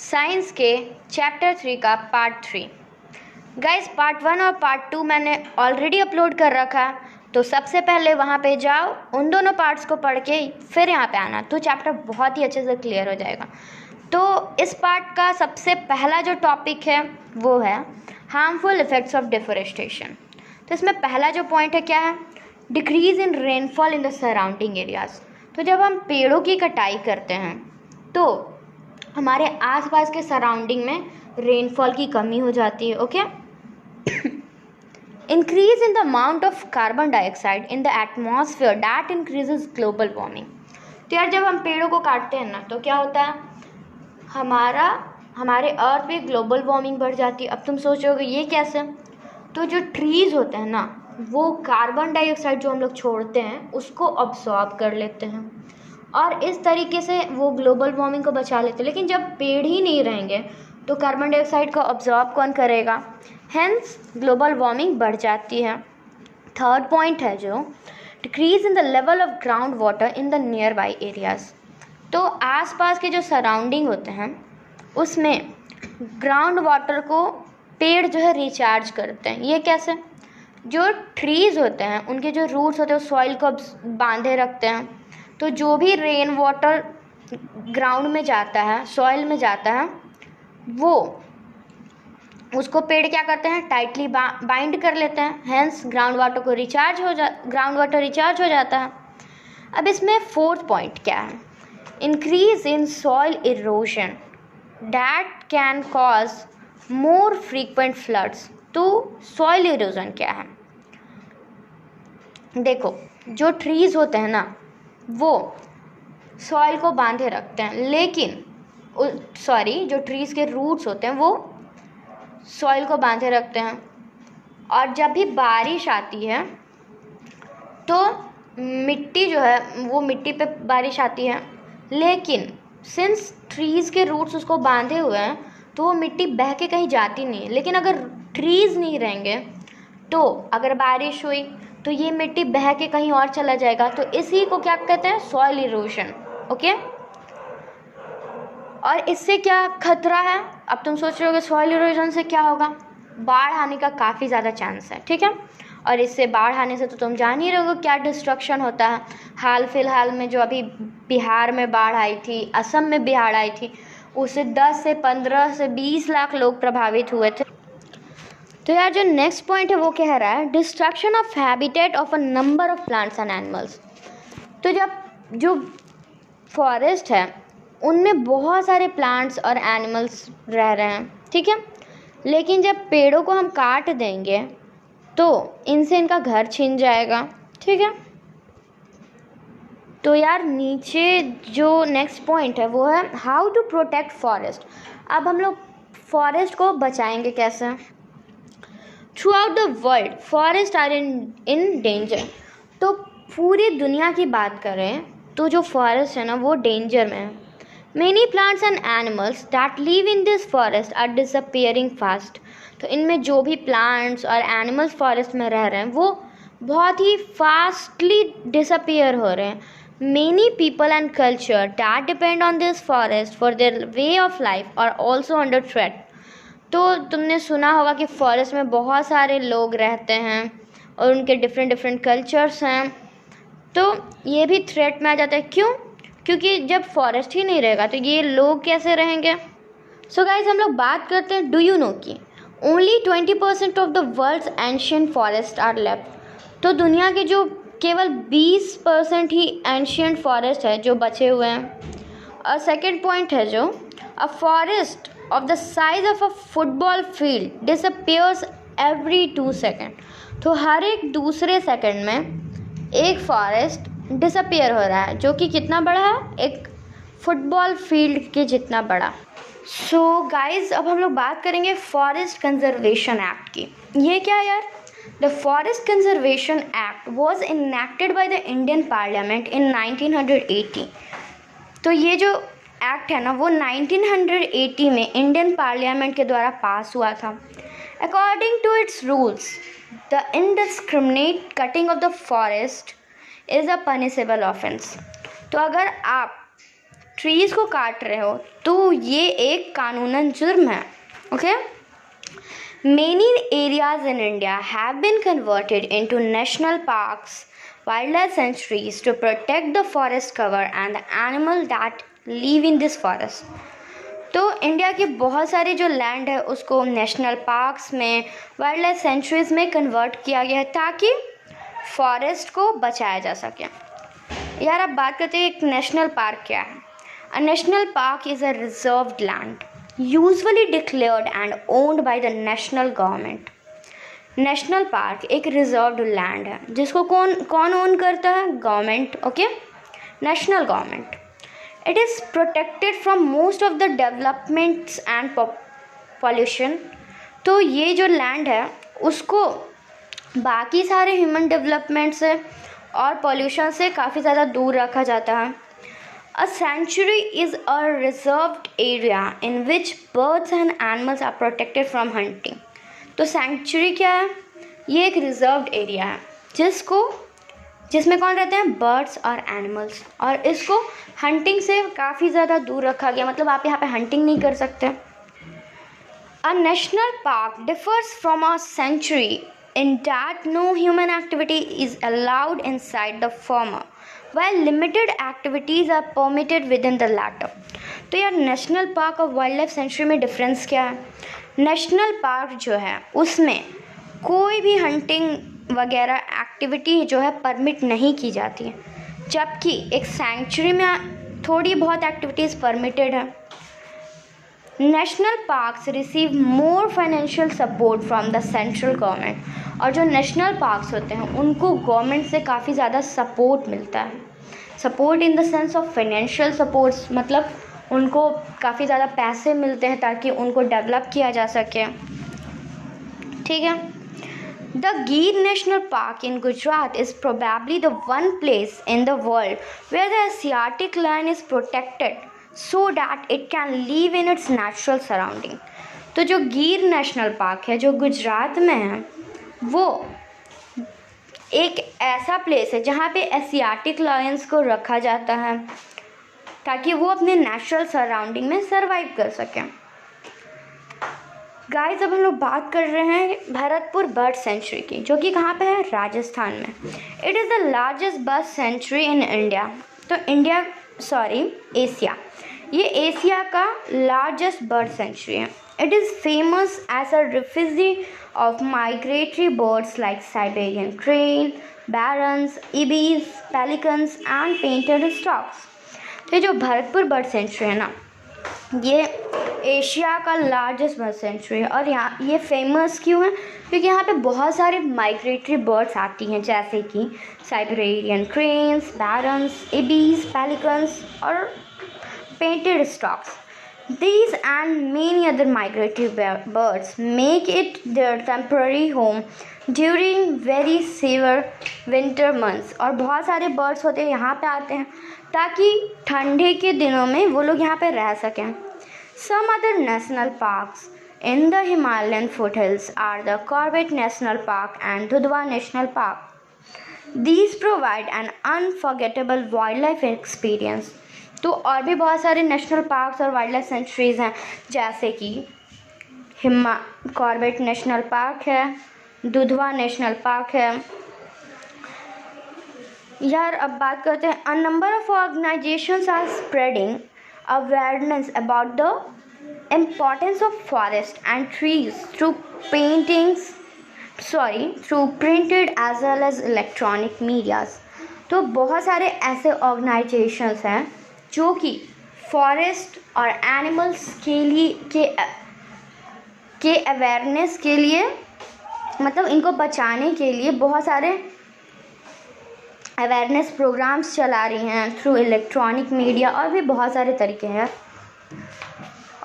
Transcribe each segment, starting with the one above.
Science के chapter 3 का part 3। Guys part 1 और पार्ट 2 मैंने ऑलरेडी अपलोड कर रखा है, तो सबसे पहले वहाँ पे जाओ, उन दोनों पार्ट्स को पढ़ के फिर यहाँ पे आना, तो चैप्टर बहुत ही अच्छे से क्लियर हो जाएगा। तो इस पार्ट का सबसे पहला जो टॉपिक है वो है हार्मफुल इफेक्ट्स ऑफ डिफोरेस्टेशन। तो इसमें पहला जो पॉइंट है क्या है, decrease in rainfall in the surrounding areas. तो जब हम पेड़ों की कटाई करते हैं तो हमारे आसपास के सराउंडिंग में रेनफॉल की कमी हो जाती है। Okay, increase in the amount of carbon dioxide in the atmosphere that increases global warming. तो यार जब हम पेड़ों को काटते हैं ना तो क्या होता है, हमारे अर्थ पे ग्लोबल वार्मिंग बढ़ जाती है। अब तुम सोचोगे ये कैसे, तो जो ट्रीज होते हैं ना वो कार्बन डाइऑक्साइड जो हम लोग छोड़ते हैं उसको अब्सॉर्ब कर लेते हैं और इस तरीके से वो ग्लोबल वार्मिंग को बचा लेते हैं। लेकिन जब पेड़ ही नहीं रहेंगे तो कार्बन डाइऑक्साइड को अब्सॉर्ब कौन करेगा, हेंस ग्लोबल वार्मिंग बढ़ जाती है। थर्ड पॉइंट है जो decrease in the level of ground water in the near by areas. तो आसपास के जो सराउंडिंग होते हैं उसमें ग्राउंड वाटर को पेड़ जो है रिचार्ज करते हैं। ये कैसे, जो ट्रीज़ होते हैं उनके जो रूट्स होते हैं वो सॉइल को बांधे रखते हैं, तो जो भी रेन वाटर ग्राउंड में जाता है, सॉइल में जाता है, वो उसको पेड़ क्या करते हैं, टाइटली बाइंड कर लेते हैं, हेंस ग्राउंड वाटर रिचार्ज हो जाता है। अब इसमें फोर्थ पॉइंट क्या है, increase in soil erosion that can cause more frequent floods. तो सॉइल इरोजन क्या है, देखो जो ट्रीज़ होते हैं ना वो सॉइल को बांधे रखते हैं, लेकिन जो ट्रीज़ के रूट्स होते हैं वो सॉइल को बांधे रखते हैं। और जब भी बारिश आती है तो मिट्टी जो है वो मिट्टी पे बारिश आती है, लेकिन सिंस ट्रीज़ के रूट्स उसको बांधे हुए हैं तो वो मिट्टी बह के कहीं जाती नहीं है। लेकिन अगर ट्रीज़ नहीं रहेंगे तो अगर बारिश हुई तो ये मिट्टी बह के कहीं और चला जाएगा, तो इसी को क्या कहते हैं, सॉइल इरोजन। ओके, और इससे क्या खतरा है, अब तुम सोच रहे होगे सॉइल इरोजन से क्या होगा, बाढ़ आने का काफ़ी ज़्यादा चांस है। ठीक है, और इससे बाढ़ आने से तो तुम जान ही रहोगे क्या डिस्ट्रक्शन होता है। हाल फिलहाल में जो अभी बिहार में बाढ़ आई थी, असम में बाढ़ आई थी, उससे 10 से 15 से 20 लाख लोग प्रभावित हुए थे। तो यार जो नेक्स्ट पॉइंट है वो कह रहा है destruction of habitat of a number of plants and animals. तो जब जो फॉरेस्ट है उनमें बहुत सारे प्लांट्स और एनिमल्स रह रहे हैं, ठीक है, लेकिन जब पेड़ों को हम काट देंगे तो इनसे इनका घर छिन जाएगा। ठीक है, तो यार नीचे जो नेक्स्ट पॉइंट है वो है हाउ टू प्रोटेक्ट फॉरेस्ट। अब हम लोग फॉरेस्ट को बचाएंगे कैसे, throughout the world forest are in danger. तो पूरी दुनिया की बात करें तो जो फॉरेस्ट है ना वो डेंजर में है। Many plants and animals that live in this forest are disappearing fast. तो इनमें जो भी प्लांट्स और एनिमल्स फॉरेस्ट में रह रहे हैं वो बहुत ही फास्टली डिसअपियर हो रहे हैं। Many people and culture that depend on this forest for their way of life are also under threat. तो तुमने सुना होगा कि फॉरेस्ट में बहुत सारे लोग रहते हैं और उनके डिफरेंट कल्चर्स हैं, तो ये भी थ्रेट में आ जाता है। क्यों, क्योंकि जब फॉरेस्ट ही नहीं रहेगा तो ये लोग कैसे रहेंगे। सो गाइज हम लोग बात करते हैं, डू यू नो कि only 20% of the world's ancient forest are left. तो दुनिया के जो केवल 20% ही एंशियंट फॉरेस्ट है जो बचे हुए हैं। और सेकेंड पॉइंट है जो a forest of the size of a football field disappears every 2 seconds। तो हर एक दूसरे सेकंड में एक फॉरेस्ट डिसअपियर हो रहा है, जो कि कितना बड़ा है, एक फुटबॉल फील्ड के जितना बड़ा। सो गाइज अब हम लोग बात करेंगे फॉरेस्ट कंजर्वेशन एक्ट की। ये क्या है यार, the forest conservation act was enacted bye the Indian parliament in 1980। तो ये जो एक्ट है ना वो 1980 में इंडियन पार्लियामेंट के द्वारा पास हुआ था। According to its rules the indiscriminate cutting of the forest is a punishable offence. तो अगर आप ट्रीज़ को काट रहे हो तो ये एक कानूनन जुर्म है. Okay. Many areas in India have been converted into national parks, wildlife sanctuaries to protect the forest cover and the animals that live in this forest. तो इंडिया के बहुत सारे जो लैंड है उसको नेशनल पार्क्स में, वाइल्ड लाइफ सेंचुरीज में convert किया गया है ताकि फॉरेस्ट को बचाया जा सके. यार अब बात करते हैं एक नेशनल पार्क क्या है. A national park is a reserved land usually declared and owned by the national government. National park एक रिजर्व्ड लैंड है जिसको कौन ओन करता है? Government. Okay, national government. It is protected from most of the developments and pollution. तो ये जो land है उसको बाकी सारे ह्यूमन डेवलपमेंट से और पॉल्यूशन से काफ़ी ज़्यादा दूर रखा जाता है. A sanctuary is a reserved area in which birds and animals are protected from hunting. तो sanctuary क्या है? ये एक reserved area है जिसमें कौन रहते हैं? बर्ड्स और एनिमल्स. और इसको हंटिंग से काफ़ी ज़्यादा दूर रखा गया, मतलब आप यहाँ पे हंटिंग नहीं कर सकते. A national park differs from a sanctuary in that no human activity is allowed inside the former, while limited activities are permitted within the latter. तो यार नेशनल पार्क और वाइल्ड लाइफ सेंचुरी में difference क्या है? National park जो है उसमें कोई भी हंटिंग वगैरह एक्टिविटी जो है परमिट नहीं की जाती है, जबकि एक सेंचुरी में थोड़ी बहुत एक्टिविटीज़ परमिटेड है. National parks receive more financial support from the central government. और जो नेशनल पार्क्स होते हैं उनको गवर्नमेंट से काफ़ी ज़्यादा सपोर्ट मिलता है. Support in the sense of financial supports, मतलब उनको काफ़ी ज़्यादा पैसे मिलते हैं ताकि उनको डेवलप किया जा सके. ठीक है. The Gir national park in Gujarat is probably the one place in the world where the asiatic lion is protected so that it can live in its natural surrounding. तो जो गिर नेशनल पार्क है जो गुजरात में है वो एक ऐसा प्लेस है जहाँ पे एशियाटिक लायंस को रखा जाता है ताकि वो अपने नेचुरल सराउंडिंग में सरवाइव कर सकें. गाइस अब हम लोग बात कर रहे हैं भरतपुर बर्ड सेंचुरी की, जो कि कहाँ पे है? राजस्थान में. It is the largest bird sanctuary in India. तो एशिया, ये एशिया का लार्जेस्ट बर्ड सेंचुरी है. It is famous as a refuge of migratory birds like Siberian crane, barons, ibis, pelicans and painted storks. तो जो Bharatpur bird sanctuary है ना, ये Asia का लार्जेस्ट बर्ड सेंचुरी है. और यहाँ ये फेमस क्यों है? क्योंकि यहाँ पे बहुत सारे माइग्रेटरी बर्ड्स आती हैं जैसे कि Siberian cranes, barons, ibis, pelicans और painted storks. These and many other migratory birds make it their temporary home during very severe winter months. और बहुत सारे बर्ड्स होते हैं यहाँ पे आते हैं ताकि ठंडे के दिनों में वो लोग यहाँ पे रह सकें. Some other national parks in the Himalayan foothills are the Corbett National Park and Dudhwa National Park. These provide an unforgettable wildlife experience. तो और भी बहुत सारे नेशनल पार्क्स और वाइल्ड लाइफ सेंचुरीज़ हैं जैसे कि कॉर्बेट नेशनल पार्क है, दुधवा नेशनल पार्क है. यार अब बात करते हैं. A number of organisations are spreading awareness about the importance of forest and trees through printed as well as electronic medias. तो बहुत सारे ऐसे ऑर्गेनाइजेशंस हैं जो कि फॉरेस्ट और एनिमल्स के लिए के अवेयरनेस के लिए, मतलब इनको बचाने के लिए बहुत सारे अवेयरनेस प्रोग्राम्स चला रही हैं थ्रू इलेक्ट्रॉनिक मीडिया और भी बहुत सारे तरीके हैं.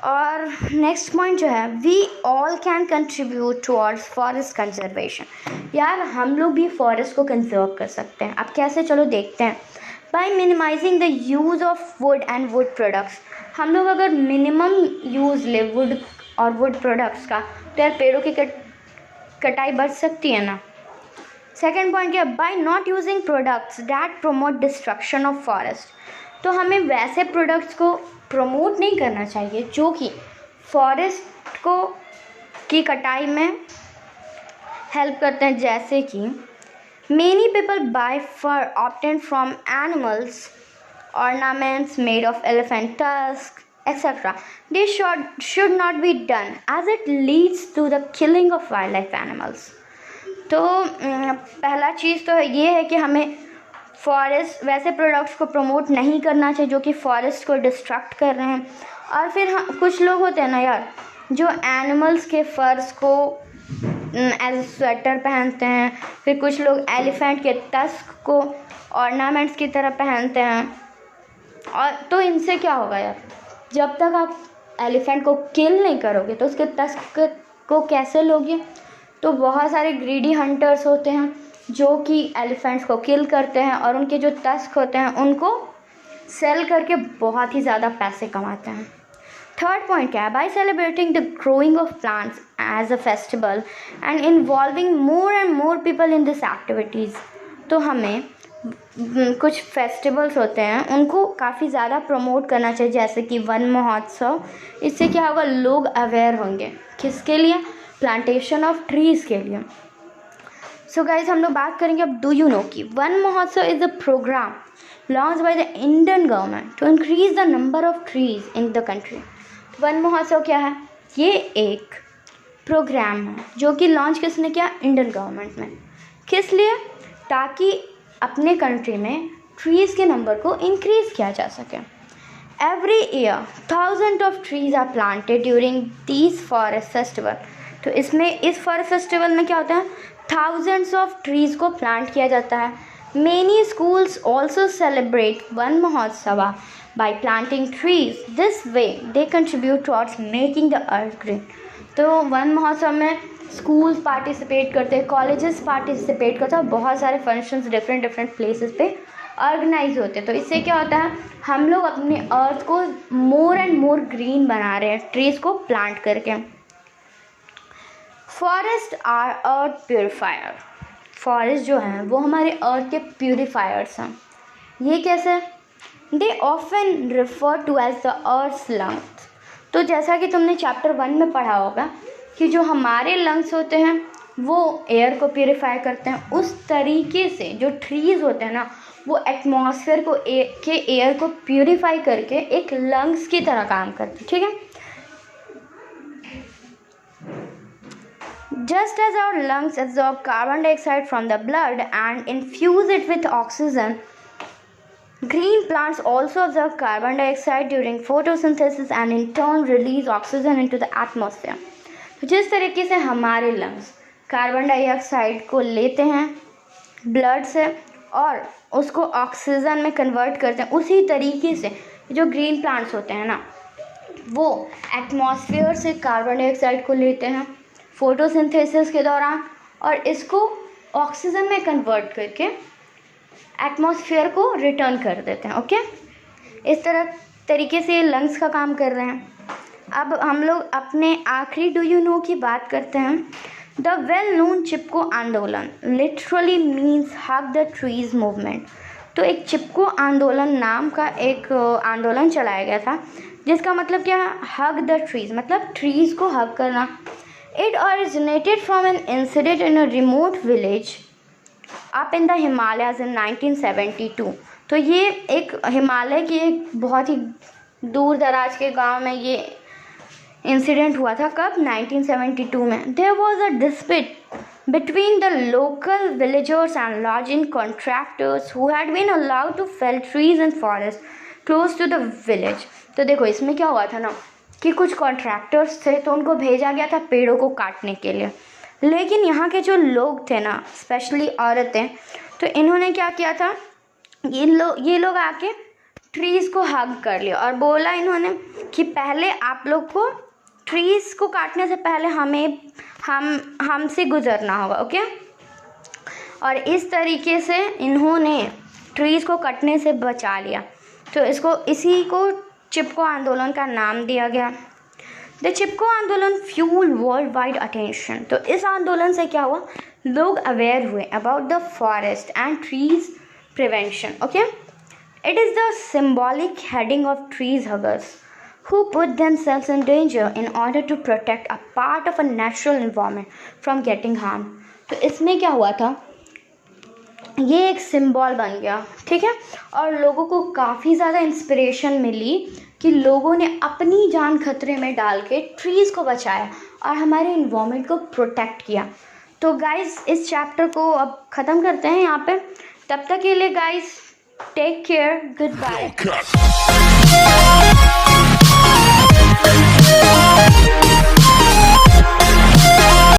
और नेक्स्ट पॉइंट जो है, we all can contribute towards forest conservation. यार हम लोग भी फॉरेस्ट को कंजर्व कर सकते हैं. अब कैसे? चलो देखते हैं. By minimising the use of wood and wood products. हम लोग अगर मिनिमम यूज़ ले वुड और वुड प्रोडक्ट्स का तो यार पेड़ों की कटाई बच सकती है ना. सेकेंड पॉइंट क्या? By not using products that promote destruction of forest. तो हमें वैसे प्रोडक्ट्स को प्रमोट नहीं करना चाहिए जो कि फॉरेस्ट को की कटाई में हेल्प करते हैं, जैसे कि many people buy fur obtained from animals, ornaments made of elephant tusk, etc. This should not be done as it leads to the killing of wildlife animals. तो पहला चीज़ तो ये है कि हमें फॉरेस्ट वैसे प्रोडक्ट्स को प्रमोट नहीं करना चाहिए जो कि फॉरेस्ट को डिस्ट्रक्ट कर रहे हैं। और फिर कुछ लोग होते हैं ना यार, जो एनिमल्स के फर्स को एज स्वेटर पहनते हैं, फिर कुछ लोग एलिफेंट के टस्क को ऑर्नामेंट्स की तरह पहनते हैं। और तो इनसे क्या होगा यार, जब तक आप एलिफेंट को किल नहीं करोगे तो उसके टस्क को कैसे लोगे? तो बहुत सारे ग्रीडी हंटर्स होते हैं जो कि एलिफेंट्स को किल करते हैं और उनके जो टस्क होते हैं उनको सेल करके बहुत ही ज़्यादा पैसे कमाते हैं। थर्ड पॉइंट क्या है? By celebrating the growing of plants as a festival and involving more and more people in this activities. तो हमें कुछ फेस्टिवल्स होते हैं उनको काफ़ी ज़्यादा प्रमोट करना चाहिए, जैसे कि वन महोत्सव। इससे क्या होगा, लोग अवेयर होंगे। किसके लिए? प्लांटेशन ऑफ ट्रीज़ के लिए। सो गाइज, हम लोग बात करेंगे अब डू यू नो कि Van Mahotsav is a programme launch by the Indian government to increase the number of trees in the country. Van Mahotsav क्या है? ये एक प्रोग्राम है जो कि लॉन्च किसने किया? इंडियन गवर्नमेंट ने। किस लिए? ताकि अपने कंट्री में ट्रीज़ के नंबर को इंक्रीज़ किया जा सके। Every year thousand of trees are planted during these forest festival. तो इसमें इस फॉरेस्ट फेस्टिवल में क्या होता है? थाउजेंड्स ऑफ ट्रीज़ को प्लांट किया जाता है। Many schools also celebrate Van Mahotsav by planting trees. This way they contribute towards making the earth green. तो वन महोत्सव में स्कूल्स पार्टिसिपेट करते हैं, कॉलेजेस पार्टिसिपेट करते हैं, बहुत सारे फंक्शंस डिफरेंट प्लेसेस पे ऑर्गेनाइज होते हैं। तो इससे क्या होता है, हम लोग अपने अर्थ को मोर एंड मोर ग्रीन बना रहे हैं ट्रीज़ को प्लांट करके। Forest are earth purifier. Forest जो हैं वो हमारे अर्थ के प्योरीफायर्स हैं। ये कैसे? They often refer to as the earth's lungs. तो जैसा कि तुमने चैप्टर 1 में पढ़ा होगा कि जो हमारे लंग्स होते हैं वो एयर को प्योरीफाई करते हैं, उस तरीके से जो ट्रीज़ होते हैं ना वो एटमॉस्फेयर को के एयर को प्योरीफाई करके एक लंग्स की तरह काम करते हैं। ठीक है? Just as our lungs absorb carbon dioxide from the blood and infuse it with oxygen, green plants also absorb carbon dioxide during photosynthesis and in turn release oxygen into the atmosphere. जिस तरीके से हमारे lungs carbon dioxide को लेते हैं blood से और उसको ऑक्सीजन में कन्वर्ट करते हैं, उसी तरीके से जो ग्रीन प्लांट्स होते हैं ना वो एटमॉस्फेयर से कार्बन डाइऑक्साइड को लेते हैं फोटोसिंथेसिस के दौरान और इसको ऑक्सीजन में कन्वर्ट करके एटमॉस्फेयर को रिटर्न कर देते हैं। ओके, इस तरीके से ये लंग्स का काम कर रहे हैं। अब हम लोग अपने आखिरी डू यू नो की बात करते हैं। द वेल नोन चिपको आंदोलन literally means hug the trees movement. तो एक चिपको आंदोलन नाम का एक आंदोलन चलाया गया था जिसका मतलब क्या है? हग द ट्रीज, मतलब ट्रीज को हग करना। It originated from an incident in a remote village up in the Himalayas in 1972। तो ये एक हिमालय के एक बहुत ही दूर दराज के गांव में ये इंसिडेंट हुआ था। कब? 1972 में। There was a dispute between the local villagers and lodging contractors who had been allowed to fell trees in forest close to the village। तो देखो इसमें क्या हुआ था ना कि कुछ कॉन्ट्रैक्टर्स थे तो उनको भेजा गया था पेड़ों को काटने के लिए, लेकिन यहाँ के जो लोग थे ना, स्पेशली औरतें, तो इन्होंने क्या किया था, ये लोग आके ट्रीज़ को हग कर लिया और बोला इन्होंने कि पहले आप लोग को ट्रीज़ को काटने से पहले हमसे गुजरना होगा। ओके, और इस तरीके से इन्होंने ट्रीज़ को कटने से बचा लिया। तो इसी को चिपको आंदोलन का नाम दिया गया। द चिपको आंदोलन फ्यूल वर्ल्ड वाइड अटेंशन। तो इस आंदोलन से क्या हुआ, लोग अवेयर हुए about the forest and trees prevention. Okay, It is the symbolic heading of trees huggers who put themselves in danger in order to protect a part of a natural environment from getting harmed. तो इसमें क्या हुआ था, ये एक symbol बन गया, ठीक है, और लोगों को काफ़ी ज़्यादा इंस्पिरेशन मिली कि लोगों ने अपनी जान खतरे में डाल के ट्रीज़ को बचाया और हमारे इन्वायरमेंट को प्रोटेक्ट किया. तो गाइस इस चैप्टर को अब ख़त्म करते हैं यहाँ पे. तब तक के लिए guys take care, good bye.